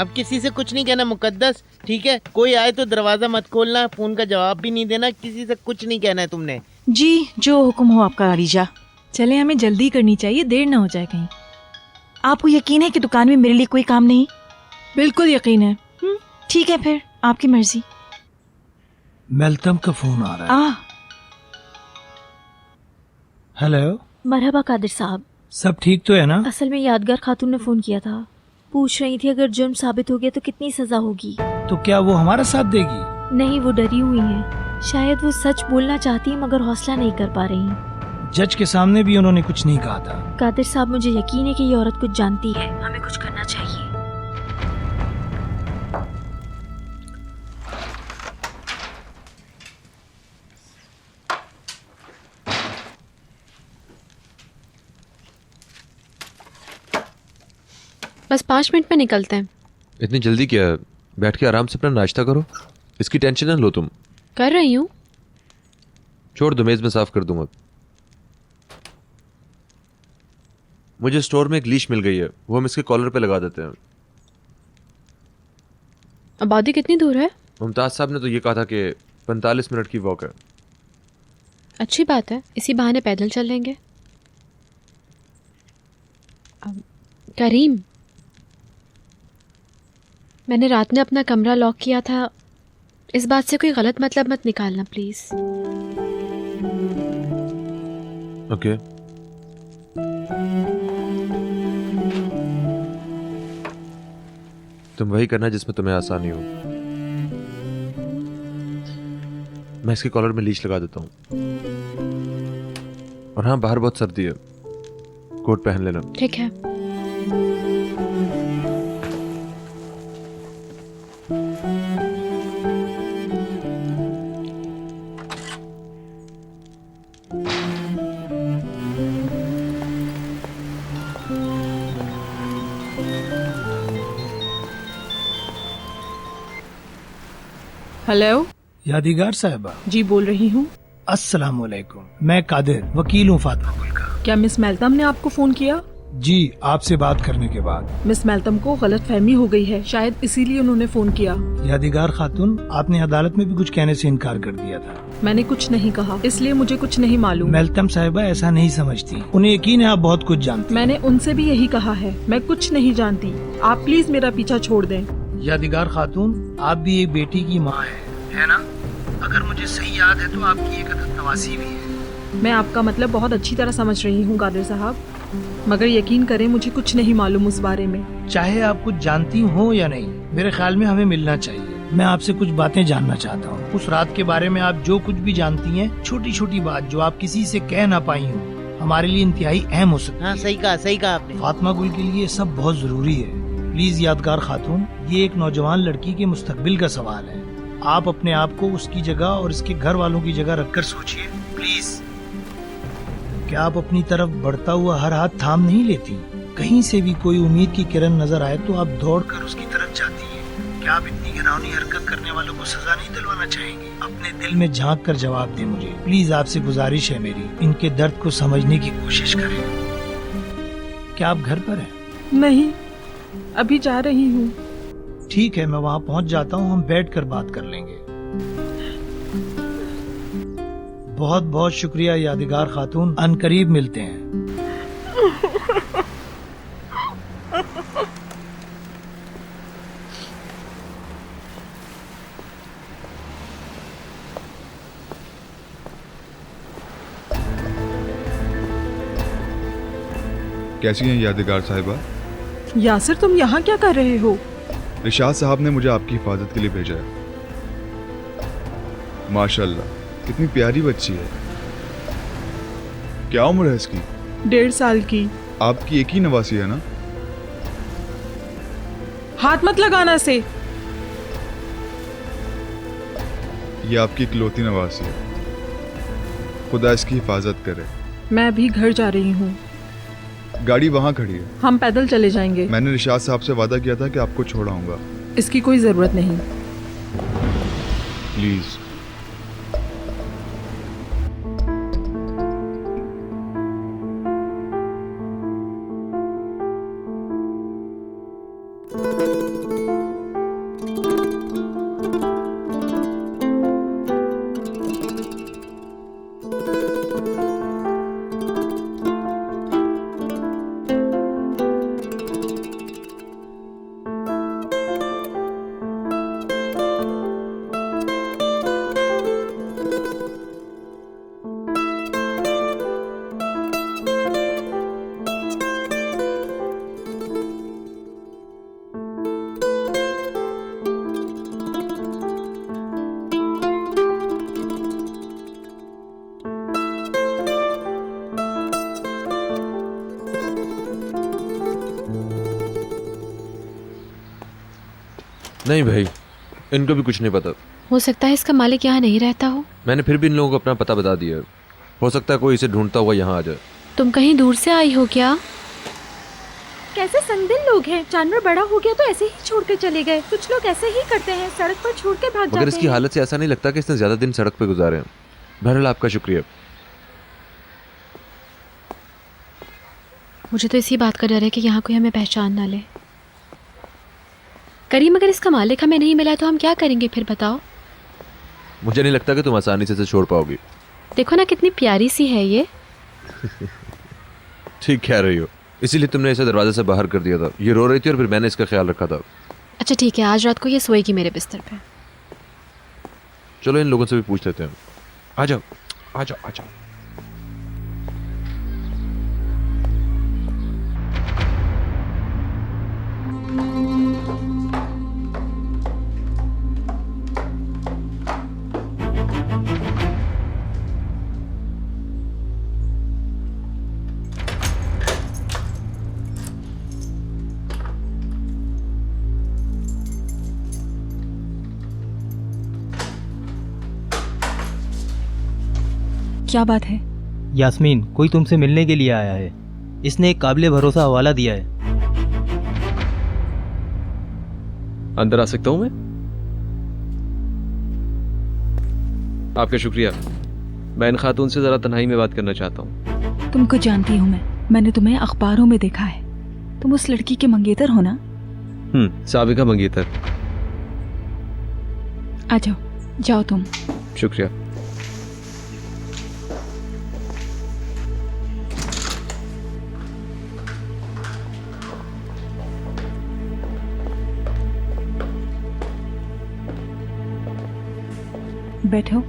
अब किसी से कुछ नहीं कहना मुकद्दस, ठीक है? कोई आए तो दरवाजा मत खोलना, फोन का जवाब भी नहीं देना, किसी से कुछ नहीं कहना है तुमने। जी जो हुक्म हो आपका अरीजा। चले, हमें जल्दी करनी चाहिए, देर ना हो जाए कहीं। आपको यकीन है कि दुकान में मेरे लिए कोई काम नहीं? बिल्कुल यकीन है। ठीक है फिर, आपकी मर्जी। मेल्तम का फोन आ रहा है। हेलो। मरहबा कादिर साहब। सब ठीक तो है ना? असल में यादगार खातून ने फोन किया था, पूछ रही थी अगर जुर्म साबित हो गया तो कितनी सजा होगी। तो क्या वो हमारा साथ देगी? नहीं, वो डरी हुई हैं। शायद वो सच बोलना चाहती है मगर हौसला नहीं कर पा रही। जज के सामने भी उन्होंने कुछ नहीं कहा था। कादिर साहब, मुझे यकीन है कि ये औरत कुछ जानती है, हमें कुछ करना चाहिए। बस 5 मिनट में निकलते हैं। इतनी जल्दी क्या है? बैठ के आराम से अपना नाश्ता करो, इसकी टेंशन न लो तुम। कर रही हूँ। छोड़ दो, मेज में साफ कर दूंगा। मुझे स्टोर में एक लीश मिल गई है, वो हम इसके कॉलर पे लगा देते हैं। आबादी कितनी दूर है? मुमताज साहब ने तो ये कहा था कि 45 मिनट की वॉक है। अच्छी बात है, इसी बहाने पैदल चल लेंगे। करीम, मैंने रात में अपना कमरा लॉक किया था, इस बात से कोई गलत मतलब मत निकालना प्लीज। ओके। तुम वही करना जिसमें तुम्हें आसानी हो। मैं इसके कॉलर में लीश लगा देता हूँ। और हाँ, बाहर बहुत सर्दी है, कोट पहन लेना। ठीक है। हेलो। यादगार साहिबा। जी बोल रही हूँ। अस्सलाम वालेकुम, मैं कादिर वकील हूँ फातिमा गुल का। क्या मिस मेल्तम ने आपको फोन किया? जी, आपसे बात करने के बाद। मिस मेल्तम को गलत फहमी हो गई है, शायद इसीलिए उन्होंने फोन किया। यादगार खातून, आपने अदालत में भी कुछ कहने से इनकार कर दिया था। मैंने कुछ नहीं कहा, इसलिए मुझे कुछ नहीं मालूम। मेल्तम साहिबा ऐसा नहीं समझती, उन्हें यकीन है आप बहुत कुछ जानती। मैंने उनसे भी यही कहा है, मैं कुछ नहीं जानती। आप प्लीज मेरा पीछा छोड़ दें। यादगार खातून, आप भी एक बेटी की माँ है ना? अगर मुझे सही याद है तो आपकी एक अदद नवासी भी है। मैं आपका मतलब बहुत अच्छी तरह समझ रही हूँ कादिर साहब, मगर यकीन करें मुझे कुछ नहीं मालूम उस बारे में। चाहे आप कुछ जानती हो या नहीं, मेरे ख्याल में हमें मिलना चाहिए। मैं आपसे कुछ बातें जानना चाहता हूँ। उस रात के बारे में आप जो कुछ भी जानती हैं, छोटी छोटी बात जो आप किसी से कह ना पाई हो, हमारे लिए इंतहाई अहम हो सकती है। हाँ, सही कहा आपने। फातिमा गुल के लिए सब बहुत जरूरी है। प्लीज यादगार खातून, ये एक नौजवान लड़की के मुस्तकबिल का सवाल है। आप अपने आप को उसकी जगह और इसके घर वालों की जगह रखकर सोचिए प्लीज। क्या आप अपनी तरफ बढ़ता हुआ हर हाथ थाम नहीं लेती? कहीं से भी कोई उम्मीद की किरण नजर आए तो आप दौड़कर उसकी तरफ जाती हैं। क्या आप इतनी घिनौनी हरकत करने वालों को सजा नहीं दिलवाना चाहेंगे? अपने दिल में झांक कर जवाब दें मुझे प्लीज। आपसे गुजारिश है मेरी, इनके दर्द को समझने की कोशिश करें। क्या आप घर पर हैं? नहीं, अभी जा रही हूँ। ठीक है, मैं वहाँ पहुँच जाता हूँ, हम बैठकर बात कर लेंगे। बहुत बहुत शुक्रिया यादगार खातून, अनकरीब मिलते हैं। कैसी हैं यादगार साहिबा? यासिर, तुम यहाँ क्या कर रहे हो? रिशाद साहब ने मुझे आपकी हिफाजत के लिए भेजा है। माशाल्लाह, कितनी प्यारी बच्ची है। क्या उम्र है इसकी? 1.5 साल की। आपकी एक ही नवासी है ना? हाथ मत लगाना से। ये आपकी इकलौती नवासी है, खुदा इसकी हिफाजत करे। मैं अभी घर जा रही हूँ। गाड़ी वहाँ खड़ी है, हम पैदल चले जाएंगे। मैंने रिशाद साहब से वादा किया था कि आपको छोड़ाऊंगा। इसकी कोई जरूरत नहीं। प्लीज। नहीं भाई, इनको भी कुछ नहीं पता। हो सकता है इसका मालिक यहाँ नहीं रहता हो। मैंने फिर भी इन लोगों को अपना पता बता दिया है। हो सकता है कोई इसे ढूंढता हुआ यहाँ आ जाए। तुम कहीं दूर से आई हो क्या? कैसे संदिल लोग हैं। जानवर बड़ा हो गया तो ऐसे ही छोड़ के चले गए। कुछ लोग ऐसे ही करते हैं, सड़क पर छोड़ के भाग मगर जाते इसकी हैं। हालत से ऐसा नहीं लगता कि इसने ज्यादा दिन सड़क पे गुजारे हैं। बहरहाल आपका शुक्रिया। मुझे तो इसी बात का डर है कि यहाँ कोई हमें पहचान ना ले। करीम, अगर इसका मालिक हमें नहीं मिला तो हम क्या करेंगे फिर बताओ? मुझे नहीं लगता कि तुम आसानी से इसे छोड़ पाओगी। देखो ना कितनी प्यारी सी है ये। ठीक कह रही हो, इसीलिए तुमने इसे दरवाजे से बाहर कर दिया था। ये रो रही थी और फिर मैंने इसका ख्याल रखा था। अच्छा ठीक है, आज रात को ये सोएगी मेरे बिस्तर पे। चलो इन लोगों से भी पूछ लेते हैं। आ जाओ आ जाओ आ जाओ। क्या बात है? यास्मीन, कोई तुमसे मिलने के लिए आया है। इसने एक काबिले भरोसा हवाला दिया है। अंदर आ सकता हूं मैं? आपका शुक्रिया। मैं इन खातून से जरा तन्हाई में बात करना चाहता हूँ। तुमको जानती हूँ मैंने तुम्हें अखबारों में देखा है। तुम उस लड़की के मंगेतर हो ना? साबिका मंगेतर। आ जाओ, जाओ तुम। शुक्रिया। बैठो।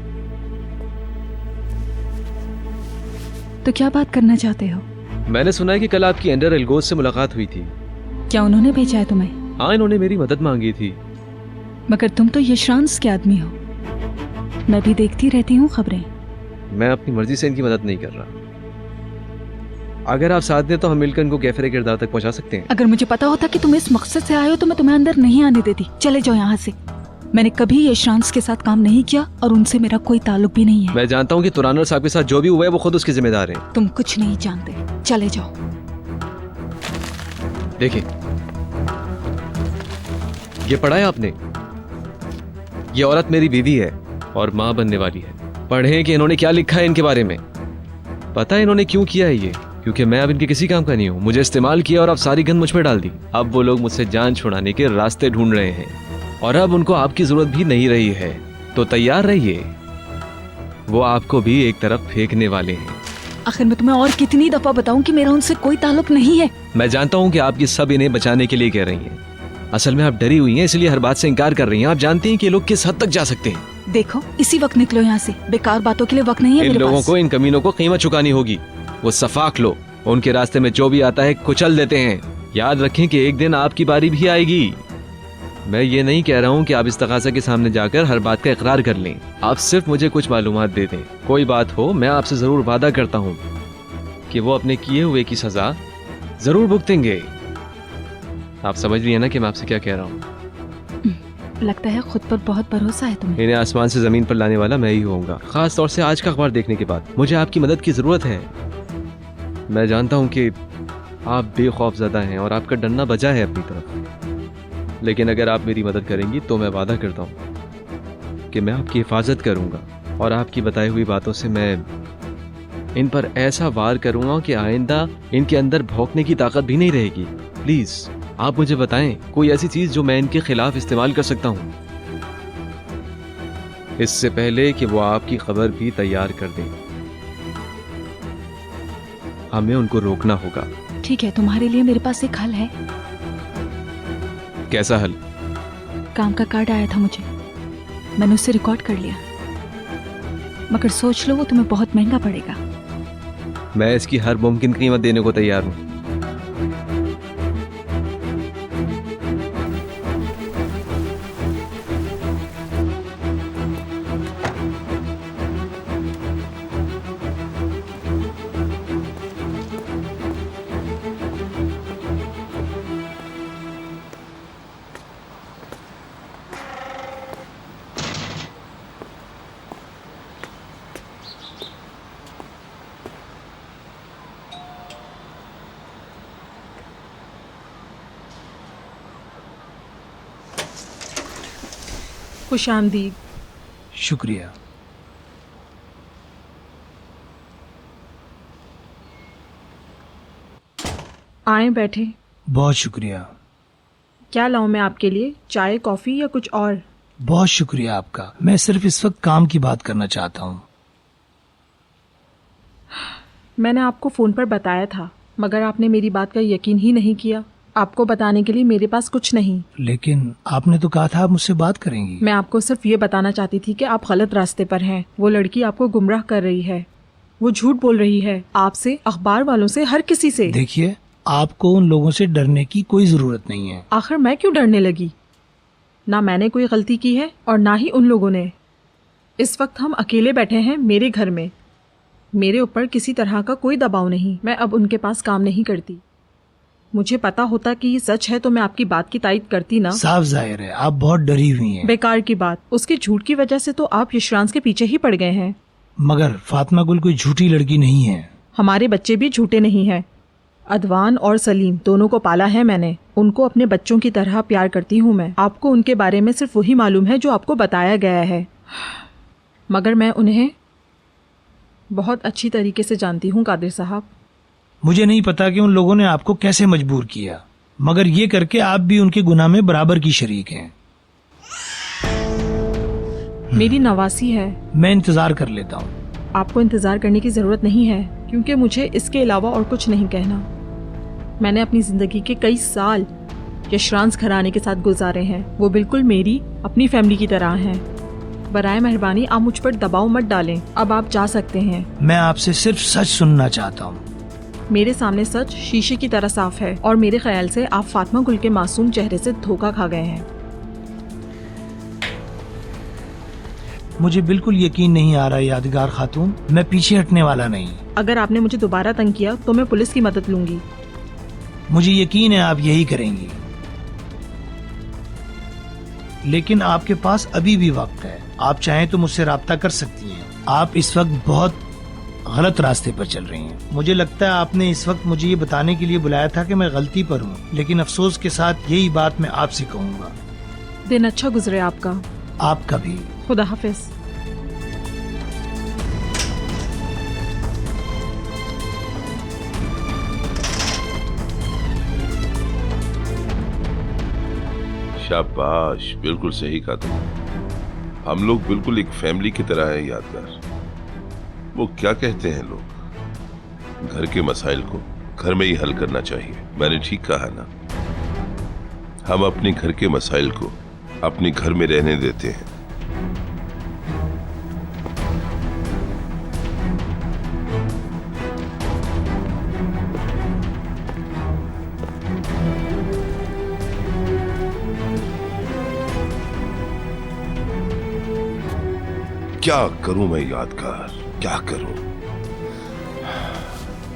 तो क्या बात करना चाहते हो? मैंने सुना है कि कल आपकी एंडर एल्गोस से मुलाकात हुई थी। क्या उन्होंने भेजा है तुम्हें? हाँ, इन्होंने मेरी मदद मांगी थी। मगर तुम तो यशरांस के आदमी हो। मैं भी देखती रहती हूँ खबरें। मैं अपनी मर्जी से इनकी मदद नहीं कर रहा। अगर आप साथ दें तो हम मिलकर इनको कैफे किरदार तक पहुंचा सकते हैं। अगर मुझे पता होता कि तुम इस मकसद से आए हो तो मैं तुम्हें अंदर नहीं आने देती। चले जाओ यहाँ से। मैंने कभी यशरांस के साथ काम नहीं किया और उनसे मेरा कोई ताल्लुक भी नहीं है। मैं जानता हूँ कि तुरानर साहब के साथ जो भी हुआ है वो खुद उसके जिम्मेदार हैं। तुम कुछ नहीं जानते, चले जाओ। देखिए, ये पढ़ा है आपने? ये औरत मेरी बीवी है और माँ बनने वाली है। पढ़ें कि इन्होंने क्या लिखा है इनके बारे में। पता है इन्होंने क्यों किया है ये? क्योंकि मैं अब इनके किसी काम का नहीं हूँ। मुझे इस्तेमाल किया और अब सारी गंद मुझ पे डाल दी। अब वो लोग मुझसे जान छुड़ाने के रास्ते ढूंढ रहे हैं और अब उनको आपकी जरूरत भी नहीं रही है। तो तैयार रहिए, वो आपको भी एक तरफ फेंकने वाले हैं। आखिर मैं तुम्हें और कितनी दफा बताऊं कि मेरा उनसे कोई ताल्लुक नहीं है। मैं जानता हूँ कि आप ये सब इन्हें बचाने के लिए कह रही हैं। असल में आप डरी हुई हैं, इसलिए हर बात से इनकार कर रही हैं। आप जानती हैं कि ये लोग किस हद तक जा सकते हैं। देखो, इसी वक्त निकलो यहाँ से। बेकार बातों के लिए वक्त नहीं है इन मेरे लोगों पास। को, इन कमीनों को कीमत चुकानी होगी। वो सफाक लो, उनके रास्ते में जो भी आता है कुचल देते हैं। याद रखें कि एक दिन आपकी बारी भी आएगी। मैं ये नहीं कह रहा हूँ कि आप इस तकाज़ा के सामने जाकर हर बात का इकरार कर लें। आप सिर्फ मुझे कुछ मालूमात दे दें। कोई बात हो, मैं आपसे जरूर वादा करता हूँ कि वो अपने किए हुए की सजा जरूर भुगतेंगे। आप समझ रही है ना कि मैं आपसे क्या कह रहा हूँ? लगता है खुद पर बहुत भरोसा है तुम्हें। इन्हें आसमान से जमीन पर लाने वाला मैं ही होऊंगा। खास तौर से आज का अखबार देखने के बाद मुझे आपकी मदद की जरूरत है। मैं जानता हूँ कि आप बेखौफ ज़्यादा हैं और आपका डरना बजा है अपनी तरफ, लेकिन अगर आप मेरी मदद करेंगी तो मैं वादा करता हूँ कि मैं आपकी हिफाजत करूँगा और आपकी बताई हुई बातों से मैं इन पर ऐसा वार करूँगा कि आइंदा इनके अंदर भौंकने की ताकत भी नहीं रहेगी। प्लीज़ आप मुझे बताएं कोई ऐसी चीज़ जो मैं इनके खिलाफ इस्तेमाल कर सकता हूँ, इससे पहले कि वो आपकी खबर भी तैयार कर दें। हमें उनको रोकना होगा। ठीक है, तुम्हारे लिए मेरे पास एक हल है। कैसा हल? काम का कार्ड आया था मुझे, मैंने उसे रिकॉर्ड कर लिया, मगर सोच लो वो तुम्हें बहुत महंगा पड़ेगा। मैं इसकी हर मुमकिन कीमत देने को तैयार हूँ। खुश आमदीद। शुक्रिया। आए बैठे। बहुत शुक्रिया। क्या लाऊं मैं आपके लिए, चाय कॉफ़ी या कुछ और? बहुत शुक्रिया आपका। मैं सिर्फ इस वक्त काम की बात करना चाहता हूँ। मैंने आपको फ़ोन पर बताया था, मगर आपने मेरी बात का यकीन ही नहीं किया। आपको बताने के लिए मेरे पास कुछ नहीं। लेकिन आपने तो कहा था आप मुझसे बात करेंगी। मैं आपको सिर्फ ये बताना चाहती थी कि आप गलत रास्ते पर हैं। वो लड़की आपको गुमराह कर रही है, वो झूठ बोल रही है, आपसे, अखबार वालों से, हर किसी से। देखिए, आपको उन लोगों से डरने की कोई जरूरत नहीं है। आखिर मैं क्यों डरने लगी? ना मैंने कोई गलती की है और ना ही उन लोगों ने। इस वक्त हम अकेले बैठे हैं मेरे घर में। मेरे ऊपर किसी तरह का कोई दबाव नहीं। मैं अब उनके पास काम नहीं करती। मुझे पता होता कि ये सच है तो मैं आपकी बात की तायद करती ना। साफ जाहिर है आप बहुत डरी हुई हैं। बेकार की बात। उसके झूठ की वजह से तो आप यशरांस के पीछे ही पड़ गए हैं। मगर फातिमा गुल कोई झूठी लड़की नहीं है। हमारे बच्चे भी झूठे नहीं हैं। अदवान और सलीम दोनों को पाला है मैंने। उनको अपने बच्चों की तरह प्यार करती हूँ मैं। आपको उनके बारे में सिर्फ वही मालूम है जो आपको बताया गया है, मगर मैं उन्हें बहुत अच्छी तरीके से जानती हूँ कादिर साहब। मुझे नहीं पता कि उन लोगों ने आपको कैसे मजबूर किया, मगर ये करके आप भी उनके गुनाह में बराबर की शरीक हैं। मेरी नवासी है। मैं इंतजार कर लेता हूँ। आपको इंतजार करने की जरूरत नहीं है, क्योंकि मुझे इसके अलावा और कुछ नहीं कहना। मैंने अपनी जिंदगी के कई साल यशरांस घराने के साथ गुजारे हैं। वो बिल्कुल मेरी अपनी फैमिली की तरह हैं। बराए मेहरबानी आप मुझ पर दबाव मत डालें। अब आप जा सकते हैं। मैं आपसे सिर्फ सच सुनना चाहता हूँ। मेरे सामने सच शीशे की तरह साफ है और मेरे ख्याल से आप फातिमा गुल के मासूम चेहरे से धोखा खा गए हैं। मुझे बिल्कुल यकीन नहीं आ रहा यादगार खातून, मैं पीछे हटने वाला नहीं। अगर आपने मुझे दोबारा तंग किया तो मैं पुलिस की मदद लूंगी। मुझे यकीन है आप यही करेंगी, लेकिन आपके पास अभी भी वक्त है। आप चाहें तो मुझसे राब्ता कर सकती हैं। आप इस वक्त बहुत गलत रास्ते पर चल रही हैं। मुझे लगता है आपने इस वक्त मुझे ये बताने के लिए बुलाया था कि मैं गलती पर हूँ, लेकिन अफसोस के साथ यही बात मैं आपसे कहूँगा। दिन अच्छा गुजरे आपका। आपका भी। खुदा हाफिज। शाबाश, बिल्कुल सही कहा तुम। हम लोग बिल्कुल एक फैमिली की तरह है यादगार। वो क्या कहते हैं लोग, घर के मसाइल को घर में ही हल करना चाहिए। मैंने ठीक कहा ना? हम अपने घर के मसाइल को अपने घर में रहने देते हैं। क्या करूं मैं यादगार, क्या करूं?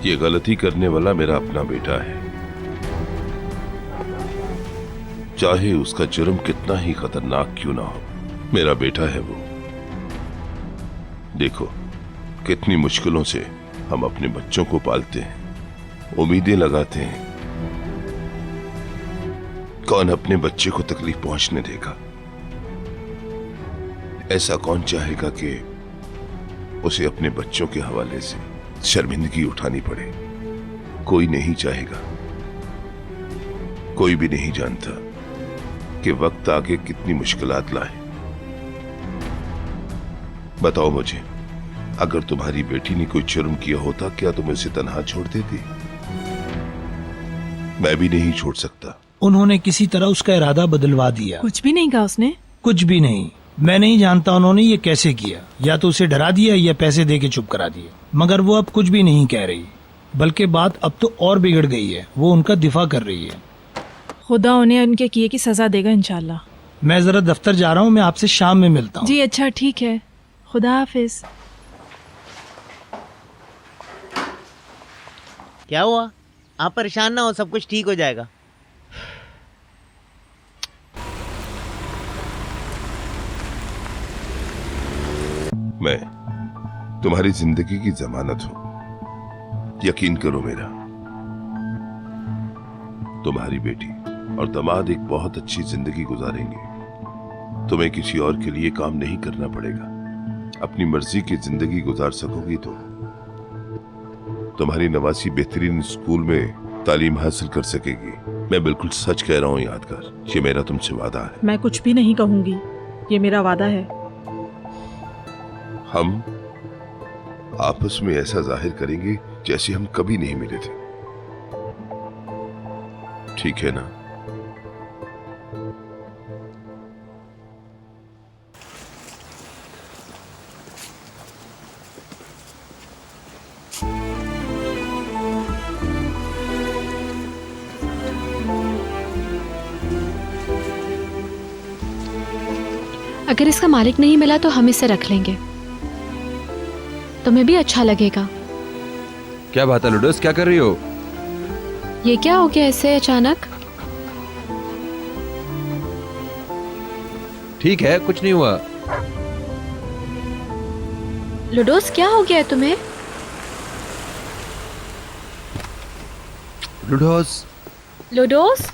ये गलती करने वाला मेरा अपना बेटा है, चाहे उसका जुर्म कितना ही खतरनाक क्यों ना हो। मेरा बेटा है वो। देखो कितनी मुश्किलों से हम अपने बच्चों को पालते हैं, उम्मीदें लगाते हैं। कौन अपने बच्चे को तकलीफ पहुंचने देगा? ऐसा कौन चाहेगा कि उसे अपने बच्चों के हवाले से शर्मिंदगी उठानी पड़े? कोई नहीं चाहेगा। कोई भी नहीं जानता कि वक्त आगे कितनी मुश्किलात लाए। बताओ मुझे, अगर तुम्हारी बेटी ने कोई जुर्म किया होता, क्या तुम उसे तन्हा छोड़ देती? मैं भी नहीं छोड़ सकता। उन्होंने किसी तरह उसका इरादा बदलवा दिया। कुछ भी नहीं कहा उसने? कुछ भी नहीं। मैं नहीं जानता उन्होंने ये कैसे किया। या तो उसे डरा दिया या पैसे दे के चुप करा दिया, मगर वो अब कुछ भी नहीं कह रही। बल्कि बात अब तो और बिगड़ गई है। वो उनका दिफा कर रही है। खुदा उन्हें उनके किए की सजा देगा इंशाल्लाह। मैं जरा दफ्तर जा रहा हूँ, मैं आपसे शाम में मिलता हूँ। जी अच्छा, ठीक है। खुदा हाफिज। क्या हुआ? आप परेशान ना हो, सब कुछ ठीक हो जाएगा। मैं तुम्हारी जिंदगी की जमानत हूं, यकीन करो मेरा। तुम्हारी बेटी और दामाद एक बहुत अच्छी जिंदगी गुजारेंगे। तुम्हें किसी और के लिए काम नहीं करना पड़ेगा। अपनी मर्जी की जिंदगी गुजार सकोगी तो तुम्हारी नवासी बेहतरीन स्कूल में तालीम हासिल कर सकेगी। मैं बिल्कुल सच कह रहा हूँ यादगार, ये मेरा तुमसे वादा है। मैं कुछ भी नहीं कहूंगी, ये मेरा वादा है। हम आपस में ऐसा जाहिर करेंगे जैसे हम कभी नहीं मिले थे, ठीक है ना? अगर इसका मालिक नहीं मिला तो हम इसे रख लेंगे, तुम्हें भी अच्छा लगेगा। क्या बात है लुडोस, क्या कर रही हो? ये क्या हो गया ऐसे अचानक? ठीक है, कुछ नहीं हुआ। लुडोस क्या हो गया है तुम्हें? लुडोस, लुडोस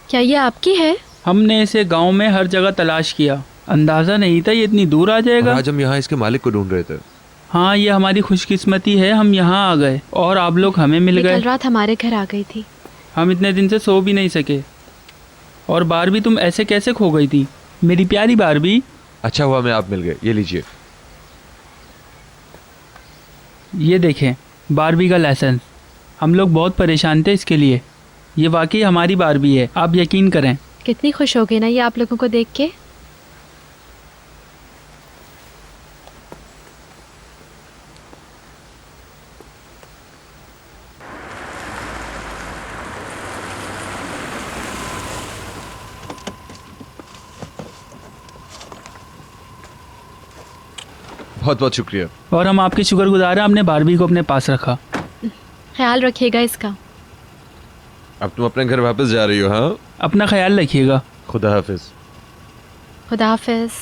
क्या ये आपकी है? हमने इसे गांव में हर जगह तलाश किया, अंदाजा नहीं था ये इतनी दूर आ जाएगा। आज हम यहाँ इसके मालिक को ढूंढ रहे थे। हाँ, ये हमारी खुशकिस्मती है, हम यहाँ आ गए और आप लोग हमें मिल गए। कल रात हमारे घर आ गई थी। हम इतने दिन से सो भी नहीं सके। और बारबी, तुम ऐसे कैसे खो गई थी मेरी प्यारी बारबी? अच्छा हुआ मैं आप मिल गए, ये लीजिए। ये देखें बारबी का लाइसेंस, हम लोग बहुत परेशान थे इसके लिए। ये वाकई हमारी बारबी है, आप यकीन करें। कितनी खुश हो गई ना ये आप लोगों को देख के। बहुत बहुत शुक्रिया। और हम आपके शुक्रगुजार हैं, हमने बारबी को अपने पास रखा। ख्याल रखिएगा इसका। अब तुम अपने घर वापस जा रही हो? हाँ, अपना ख्याल रखिएगा। खुदा हाफिज। खुदा हाफिज।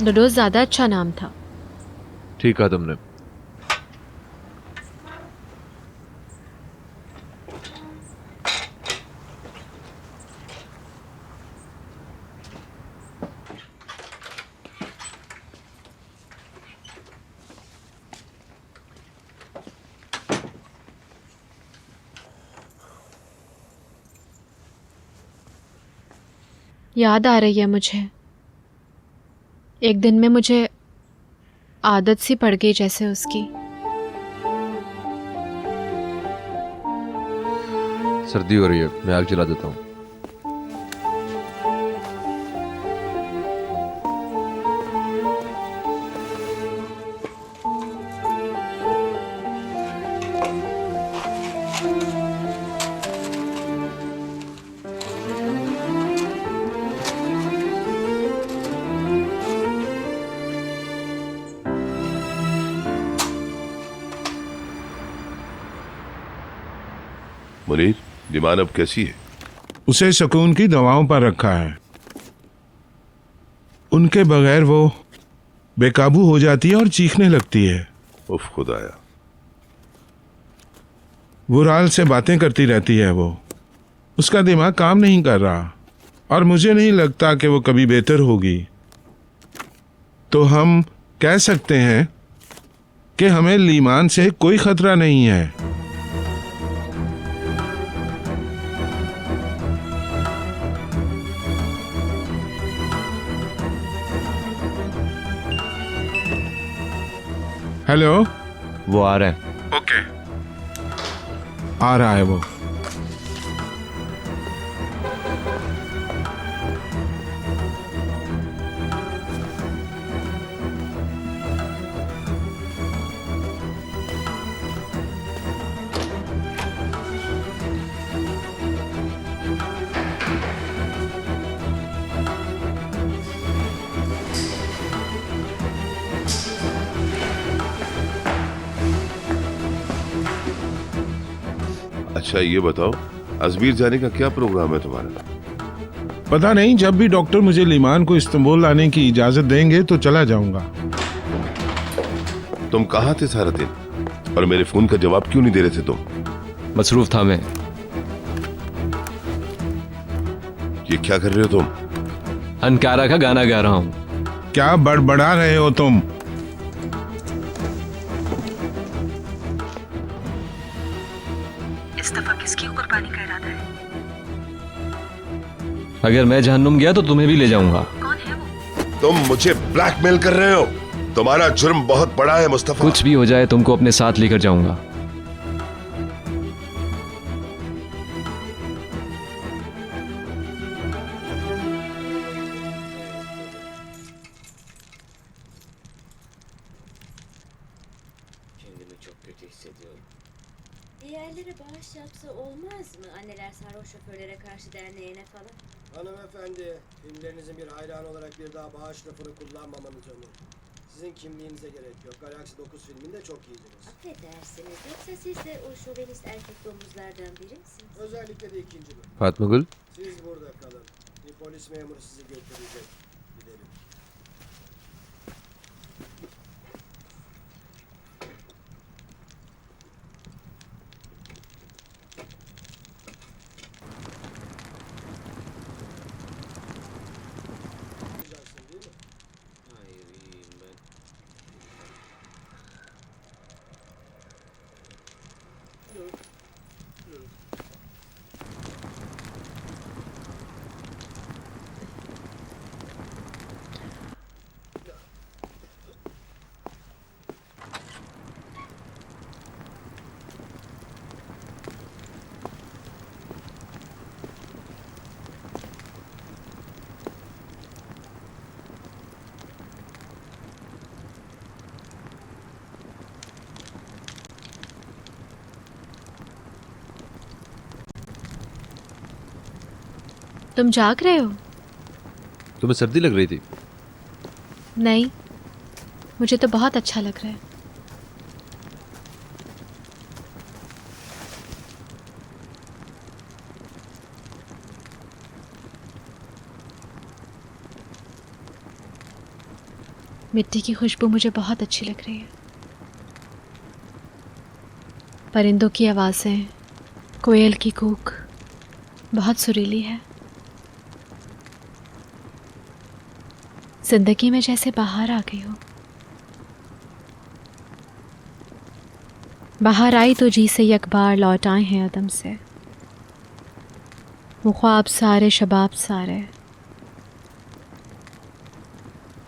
लुडोस ज्यादा अच्छा नाम था। ठीक कहा तुमने। याद आ रही है मुझे, एक दिन में मुझे आदत सी पड़ गई जैसे उसकी। सर्दी हो रही है, मैं आग जला देता हूँ। मुनीर, लीमान अब कैसी है? उसे सुकून की दवाओं पर रखा है। उनके बगैर वो बेकाबू हो जाती है और चीखने लगती है। उफ खुदाया। वुराल से बातें करती रहती है वो। उसका दिमाग काम नहीं कर रहा और मुझे नहीं लगता कि वो कभी बेहतर होगी। तो हम कह सकते हैं कि हमें लीमान से कोई खतरा नहीं है। हेलो, वो आ रहा है। ओके, आ रहा है वो। अच्छा ये बताओ, अजमेर जाने का क्या प्रोग्राम है तुम्हारा? पता नहीं, जब भी डॉक्टर मुझे लीमान को इस्तांबुल लाने की इजाजत देंगे तो चला जाऊंगा। तुम कहाँ थे सारा दिन? और मेरे फोन का जवाब क्यों नहीं दे रहे थे तुम? मसरूफ था मैं। ये क्या कर रहे हो तुम? अनकारा का गाना गा रहा हूँ। क्या बड़बड़ा रहे हो तुम? इस दफा किसकी कुर्बानी का इरादा है? अगर मैं जहन्नुम गया तो तुम्हें भी ले जाऊंगा। कौन है वो? तुम मुझे ब्लैकमेल कर रहे हो। तुम्हारा जुर्म बहुत बड़ा है मुस्तफा। कुछ भी हो जाए तुमको अपने साथ लेकर जाऊंगा। Diğerleri bağış yapsa olmaz mı? Anneler sarhoş şoförlere karşı derneğine falan. Hanımefendi, filmlerinizin bir hayranı olarak bir daha bağış lafını kullanmamanız önemli. Sizin kimliğinize gerek yok. Galaxy 9 filminde çok iyiydiniz. Affedersiniz, yoksa siz de o şovenist erkek domuzlardan biri misiniz? Özellikle de ikinci bölüm. Fatma Gül, Siz burada kalın. Bir polis memuru sizi götürecek. Gidelim. Değil mi? Hayır, iyiyim ben. Dur. Dur. तुम जाग रहे हो? तुम्हें सर्दी लग रही थी? नहीं, मुझे तो बहुत अच्छा लग रहा है। मिट्टी की खुशबू मुझे बहुत अच्छी लग रही है। परिंदों की आवाज़ें, कोयल की कूक बहुत सुरीली है। जिंदगी में जैसे बाहर आ गई हो। बाहर आई तो जी से यकबार लौट आए हैं अदम से। वो ख्वाब सारे शबाब सारे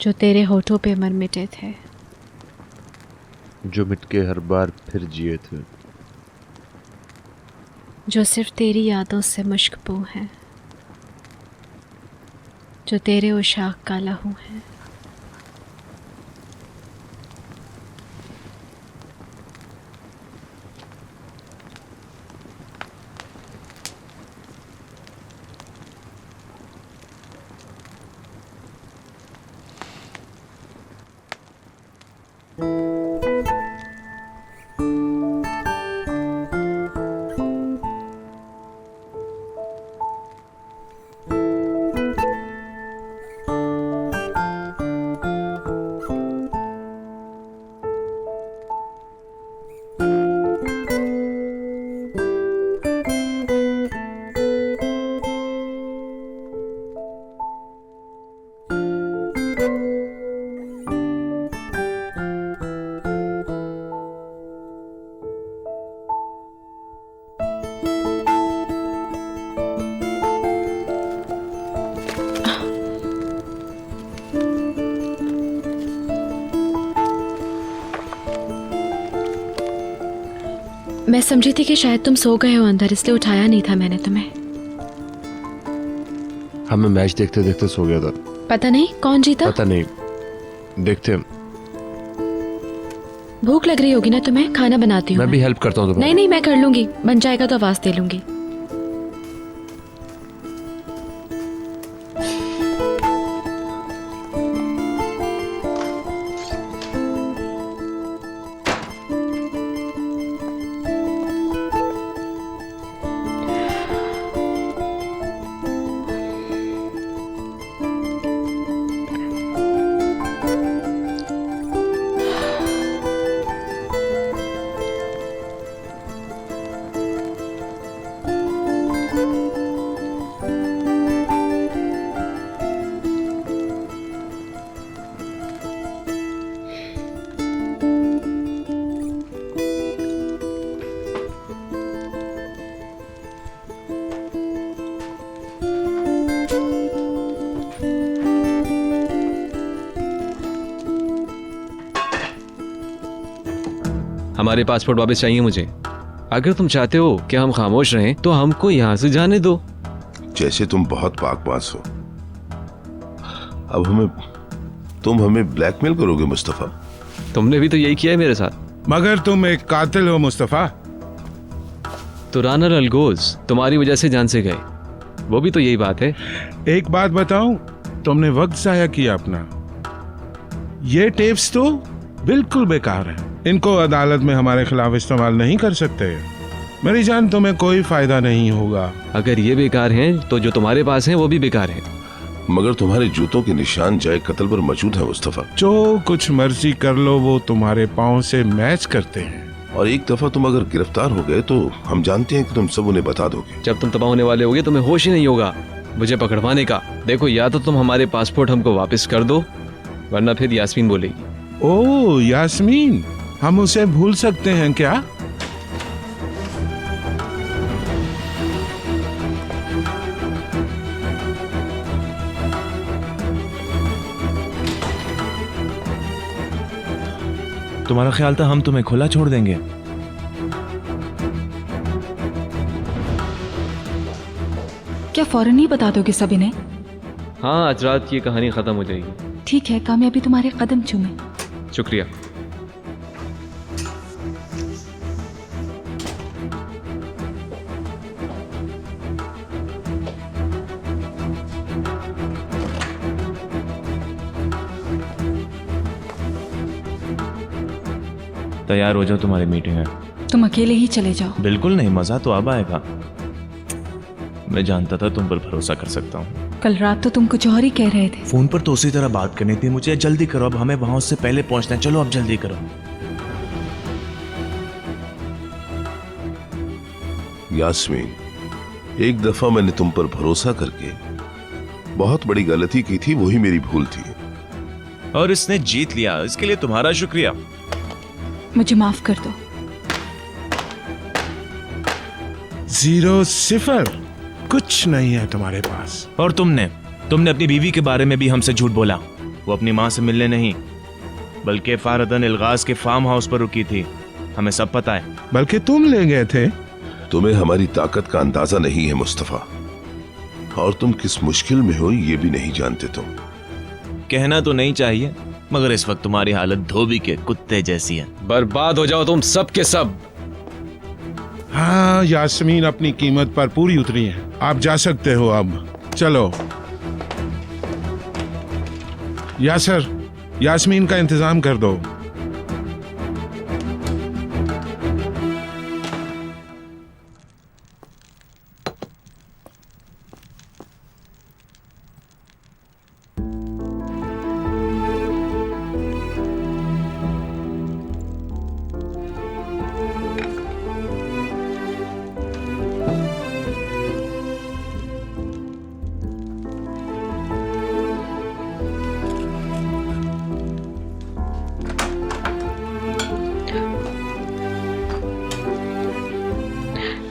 जो तेरे होठों पे मर मिटे थे, जो मिट के हर बार फिर जिए थे, जो सिर्फ तेरी यादों से मुश्कबू हैं, जो तेरे उशाक का लहू है। मैं समझी थी कि शायद तुम सो गए हो अंदर, इसलिए उठाया नहीं था मैंने तुम्हें। हाँ, मैं मैच देखते देखते सो गया था। पता नहीं कौन जीता? पता नहीं, देखते। भूख लग रही होगी ना तुम्हें, खाना बनाती हूँ। मैं भी हेल्प करता हूँ तुम्हें। नहीं नहीं, मैं कर लूंगी, बन जाएगा तो आवाज दे लूंगी। हमारे पासपोर्ट वापस चाहिए मुझे। अगर तुम चाहते हो कि हम खामोश रहें तो हमको यहाँ से जाने दो। जैसे तुम बहुत पाकबाज हो, अब तुम हमें ब्लैकमेल करोगे मुस्तफा? तुमने भी तो यही किया है मेरे साथ। मगर तुम एक कातिल हो मुस्तफा। तुरान अलगोज तुम्हारी वजह से जान से गए, वो भी तो यही बात है। एक बात बताऊं, तुमने वक्त जाया किया अपना। ये टेप्स तो बिल्कुल बेकार हैं। इनको अदालत में हमारे खिलाफ इस्तेमाल नहीं कर सकते। मेरी जान, तुम्हें कोई फायदा नहीं होगा। अगर ये बेकार हैं तो जो तुम्हारे पास हैं वो भी बेकार हैं। मगर तुम्हारे जूतों के निशान जाए कत्ल पर मौजूद है मुस्तफा। जो कुछ मर्जी कर लो, वो तुम्हारे पाँव से मैच करते हैं। और एक दफा तुम अगर गिरफ्तार हो गए तो हम जानते हैं कि तुम सब उन्हें बता दोगे। जब तुम तबाह होने वाले होगे तुम्हें होश ही नहीं होगा मुझे पकड़वाने का। देखो, या तो तुम हमारे पासपोर्ट हमको वापस कर दो, वरना फिर यास्मीन बोलेगी। ओ यास्मीन, हम उसे भूल सकते हैं क्या? तुम्हारा ख्याल था हम तुम्हें खुला छोड़ देंगे? क्या फौरन ही बता दोगे सब इन्हें? हाँ, आज रात की कहानी खत्म हो जाएगी। ठीक है, कामयाबी तुम्हारे कदम चूमे। शुक्रिया। तैयार हो जाओ, तुम्हारी मीटिंग है। तुम अकेले ही चले जाओ। बिल्कुल नहीं, मजा तो अब आएगा। मैं जानता था तुम पर भरोसा कर सकता हूँ। कल रात तो तुम कुछ और ही कह रहे थे। फोन पर तो उसी तरह बात करनी थी मुझे। जल्दी करो, अब हमें वहां से पहले पहुंचना है। चलो अब जल्दी करो। यास्मीन, एक दफा मैंने तुम पर भरोसा करके बहुत बड़ी गलती की थी, वही मेरी भूल थी। और इसने जीत लिया, इसके लिए तुम्हारा शुक्रिया। मुझे माफ कर दो। 0-0, कुछ नहीं है तुम्हारे पास। और तुमने अपनी बीवी के बारे में भी हमसे झूठ बोला। वो अपनी माँ से मिलने नहीं, बल्कि फारदन इल्गाज के फार्म हाउस पर रुकी थी। हमें सब पता है। बल्कि तुम ले गए थे। तुम्हें हमारी ताकत का अंदाजा नहीं है मुस्तफा, और तुम किस मुश्किल में हो ये भी नहीं जानते। तुम कहना तो नहीं चाहिए, मगर इस वक्त तुम्हारी हालत धोबी के कुत्ते जैसी है। बर्बाद हो जाओ तुम सब के सब। हाँ, यास्मीन अपनी कीमत पर पूरी उतरी है। आप जा सकते हो अब। चलो यासर, यास्मीन का इंतजाम कर दो।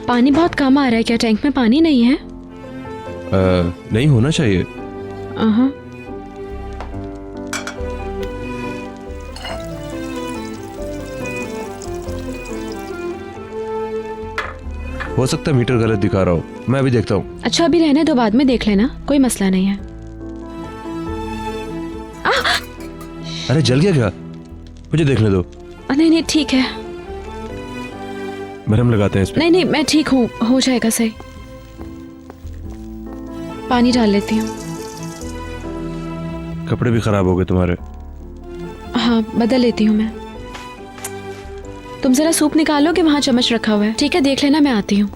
पानी बहुत कम आ रहा है। क्या टैंक में पानी नहीं है? नहीं होना चाहिए। हो सकता है मीटर गलत दिखा रहा हो, मैं अभी देखता हूँ। अच्छा, अभी रहने दो, बाद में देख लेना, कोई मसला नहीं है। अरे जल गया क्या? मुझे देखने दो। नहीं नहीं, ठीक है। मरहम लगाते हैं इस पे। नहीं नहीं, मैं ठीक हूँ, हो जाएगा सही। पानी डाल लेती हूँ। कपड़े भी खराब हो गए तुम्हारे। हाँ, बदल लेती हूँ मैं। तुम जरा सूप निकालोगे, वहां चम्मच रखा हुआ है। ठीक है, देख लेना, मैं आती हूँ।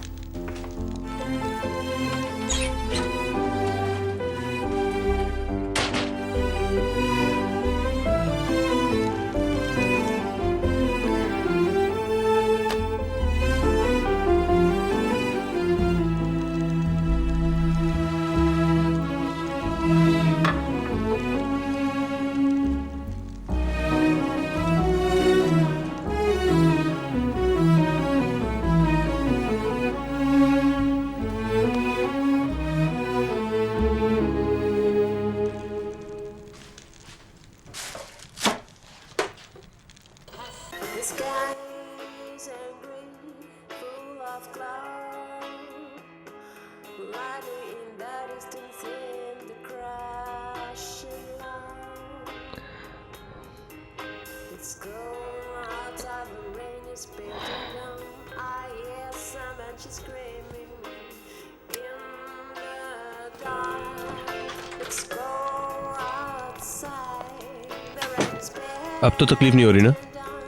अब तो तकलीफ नहीं हो रही ना?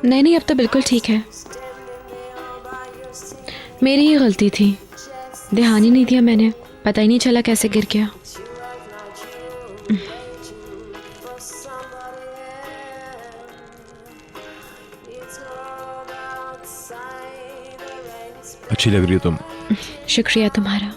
नहीं नहीं, अब तो बिल्कुल ठीक है। मेरी ही गलती थी, ध्यान ही नहीं दिया मैंने, पता ही नहीं चला कैसे गिर गया। अच्छी लग रही हो तुम। शुक्रिया तुम्हारा।